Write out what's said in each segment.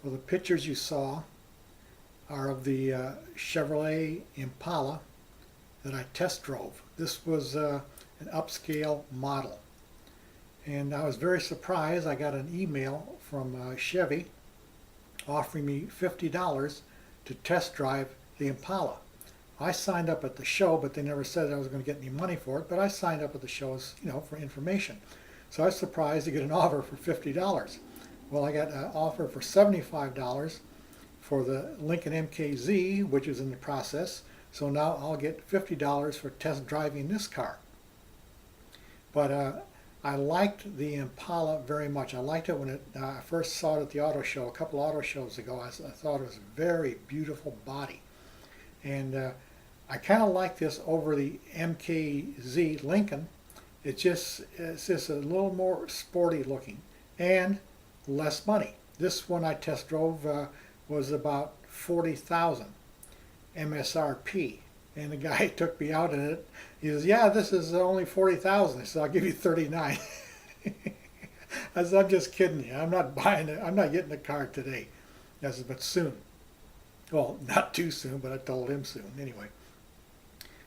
Well, the pictures you saw are of the Chevrolet Impala that I test drove. This was an upscale model. And I was very surprised. I got an email from Chevy offering me $50 to test drive the Impala. I signed up at the show, but they never said I was going to get any money for it, but I signed up at the show as, for information. So I was surprised to get an offer for $50. Well, I got an offer for $75 for the Lincoln MKZ, which is in the process. So now I'll get $50 for test driving this car. But I liked the Impala very much. I liked it when I first saw it at the auto show, a couple auto shows ago. I thought it was a very beautiful body. And I kind of like this over the MKZ Lincoln. It's just a little more sporty looking and less money. This one I test drove was about 40,000 MSRP. And the guy took me out in it. He says, "Yeah, this is only 40,000." I said, "I'll give you 39." I said, "I'm just kidding you. I'm not buying it. I'm not getting the car today." I said, "But soon." Well, not too soon, but I told him soon anyway.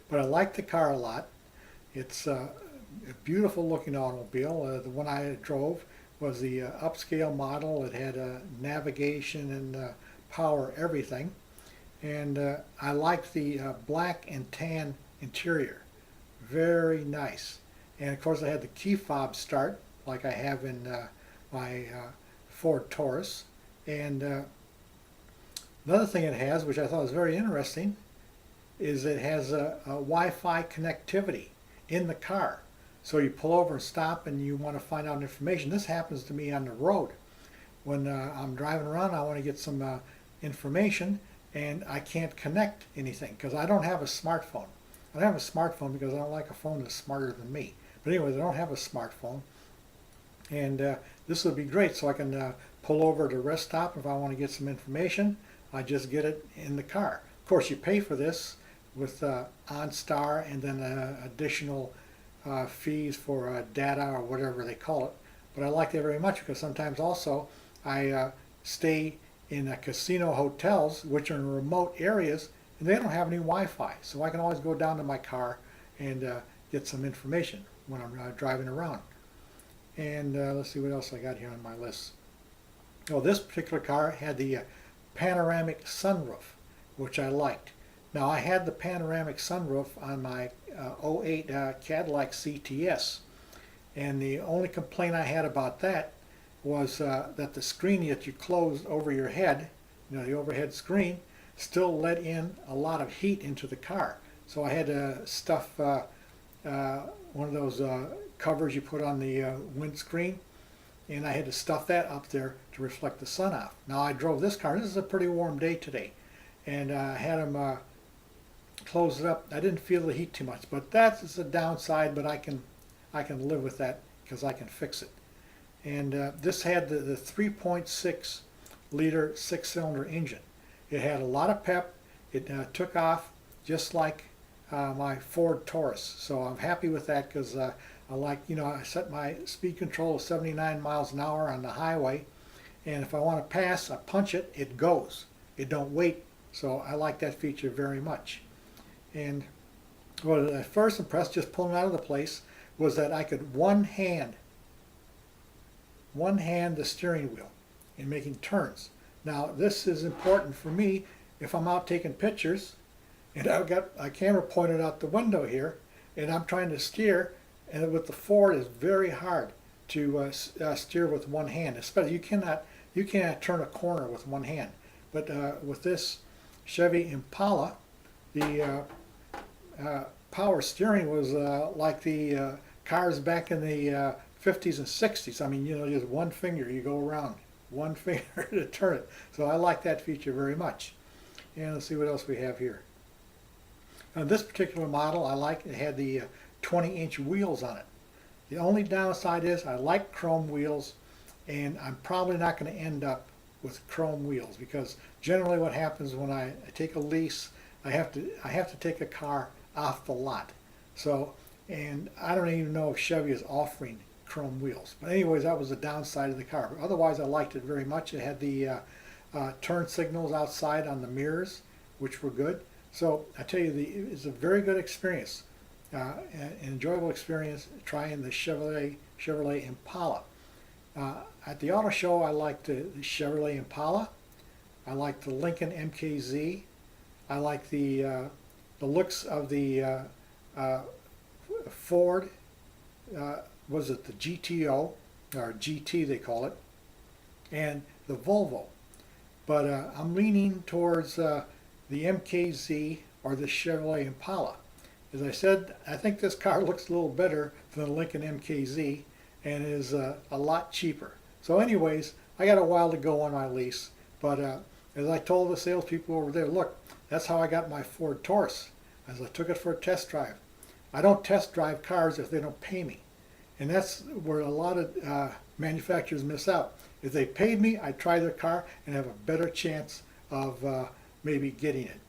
But I like the car a lot. It's a beautiful looking automobile. The one I drove was the upscale model. It had navigation and power, everything. And I like the black and tan interior. Very nice. And of course I had the key fob start like I have in my Ford Taurus. And another thing it has, which I thought was very interesting, is it has a Wi-Fi connectivity in the car. So you pull over and stop and you want to find out information. This happens to me on the road. When I'm driving around, I want to get some information, and I can't connect anything because I don't have a smartphone. I don't have a smartphone because I don't like a phone that's smarter than me. But anyways, I don't have a smartphone. And this would be great, so I can pull over to a rest stop if I want to get some information. I just get it in the car. Of course, you pay for this with OnStar and then additional fees for data or whatever they call it. But I like that very much because sometimes also I stay in casino hotels, which are in remote areas, and they don't have any Wi-Fi. So I can always go down to my car and get some information when I'm driving around. And let's see what else I got here on my list. Oh, this particular car had the panoramic sunroof, which I liked. Now, I had the panoramic sunroof on my '08 Cadillac CTS, and the only complaint I had about that was that the screen that you closed over your head, the overhead screen, still let in a lot of heat into the car. So I had to stuff one of those covers you put on the windscreen, and I had to stuff that up there to reflect the sun off. Now I drove this car. This is a pretty warm day today, and I had them close it up. I didn't feel the heat too much, but that's a downside. But I can live with that because I can fix it. And this had the 3.6 liter 6-cylinder engine. It had a lot of pep. It took off just like my Ford Taurus. So I'm happy with that because I like, I set my speed control to 79 miles an hour on the highway. And if I want to pass, I punch it, it goes. It don't wait. So I like that feature very much. And what I first impressed, just pulling out of the place, was that I could one hand the steering wheel in making turns. Now this is important for me if I'm out taking pictures and I've got a camera pointed out the window here and I'm trying to steer, and with the Ford it's very hard to steer with one hand. Especially you cannot turn a corner with one hand. But with this Chevy Impala, the power steering was like the cars back in the 50s and 60s. I mean, just one finger, you go around, one finger to turn it. So I like that feature very much. And let's see what else we have here. Now, this particular model I like, it had the 20-inch wheels on it. The only downside is I like chrome wheels, and I'm probably not going to end up with chrome wheels because generally what happens when I take a lease, I have to take a car off the lot. So, and I don't even know if Chevy is offering chrome wheels. But anyways, that was the downside of the car. But otherwise, I liked it very much. It had the turn signals outside on the mirrors, which were good. So I tell you, it's a very good experience, an enjoyable experience trying the Chevrolet Impala. At the auto show, I liked the Chevrolet Impala. I liked the Lincoln MKZ. I like the looks of the Ford. Was it the GTO or GT they call it, and the Volvo. But I'm leaning towards the MKZ or the Chevrolet Impala. As I said, I think this car looks a little better than the Lincoln MKZ and is a lot cheaper. So anyways, I got a while to go on my lease, but as I told the salespeople over there, look, that's how I got my Ford Taurus, as I took it for a test drive. I don't test drive cars if they don't pay me. And that's where a lot of manufacturers miss out. If they paid me, I'd try their car and have a better chance of maybe getting it.